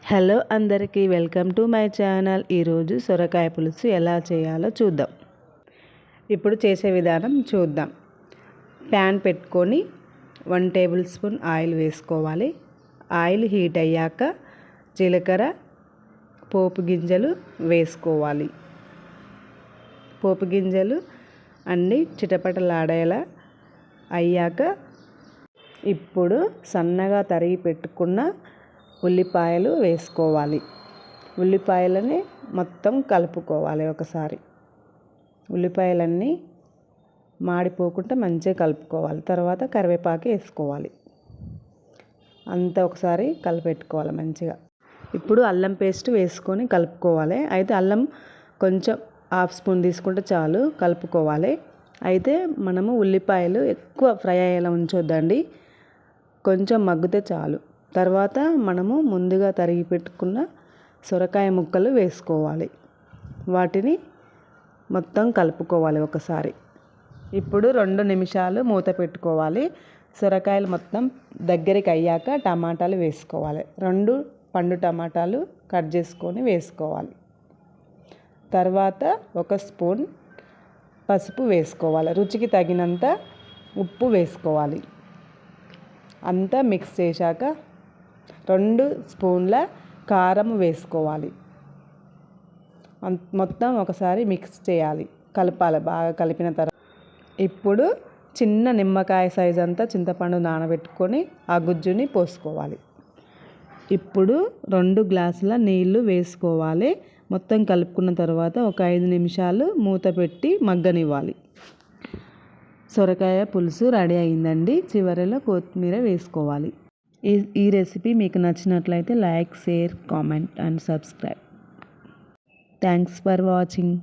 Hello అందరికీ welcome to my channel. ఈరోజు సొరకాయ పులుసు ఎలా చేయాలో చూద్దాం. ఇప్పుడు చేసే విధానం చూద్దాం. ప్యాన్ పెట్టుకొని 1 టేబుల్ స్పూన్ ఆయిల్ వేసుకోవాలి. ఆయిల్ హీట్ అయ్యాక జీలకర్ర, పోపు గింజలు వేసుకోవాలి. పోపు గింజలు అన్నీ చిటపటలాడేలా అయ్యాక ఇప్పుడు సన్నగా తరిగి పెట్టుకున్న ఉల్లిపాయలు వేసుకోవాలి. ఉల్లిపాయలని మొత్తం కలుపుకోవాలి. ఒకసారి ఉల్లిపాయలన్నీ మాడిపోకుండా మంచిగా కలుపుకోవాలి. తర్వాత కరివేపాకు వేసుకోవాలి. అంతా ఒకసారి కలిపెట్టుకోవాలి మంచిగా. ఇప్పుడు అల్లం పేస్ట్ వేసుకొని కలుపుకోవాలి. అయితే అల్లం కొంచెం 1/2 స్పూన్ తీసుకుంటే చాలు, కలుపుకోవాలి. అయితే మనము ఉల్లిపాయలు ఎక్కువ ఫ్రై అయ్యేలా ఉంచొద్దండి, కొంచెం మగ్గితే చాలు. తర్వాత మనము ముందుగా తరిగి పెట్టుకున్న సొరకాయ ముక్కలు వేసుకోవాలి. వాటిని మొత్తం కలుపుకోవాలి ఒకసారి. ఇప్పుడు 2 నిమిషాలు మూత పెట్టుకోవాలి. సొరకాయలు మొత్తం దగ్గరికి అయ్యాక టమాటాలు వేసుకోవాలి. 2 పండు టమాటాలు కట్ చేసుకొని వేసుకోవాలి. తర్వాత 1 స్పూన్ పసుపు వేసుకోవాలి. రుచికి తగినంత ఉప్పు వేసుకోవాలి. అంతా మిక్స్ చేశాక 2 స్పూన్ల కారం వేసుకోవాలి. మొత్తం ఒకసారి మిక్స్ చేయాలి, కలపాలి. బాగా కలిపిన తర్వాత ఇప్పుడు చిన్న నిమ్మకాయ సైజ్ అంతా చింతపండు నానబెట్టుకొని ఆ గుజ్జుని పోసుకోవాలి. ఇప్పుడు 2 గ్లాసుల నీళ్లు వేసుకోవాలి. మొత్తం కలుపుకున్న తర్వాత ఒక 5 నిమిషాలు మూత పెట్టి మగ్గనివ్వాలి. సొరకాయ పులుసు రెడీ అయిందండి. చివరిలో కొత్తిమీర వేసుకోవాలి. ఈ రెసిపీ మీకు నచ్చినట్లయితే like, share, comment and subscribe. Thanks for watching.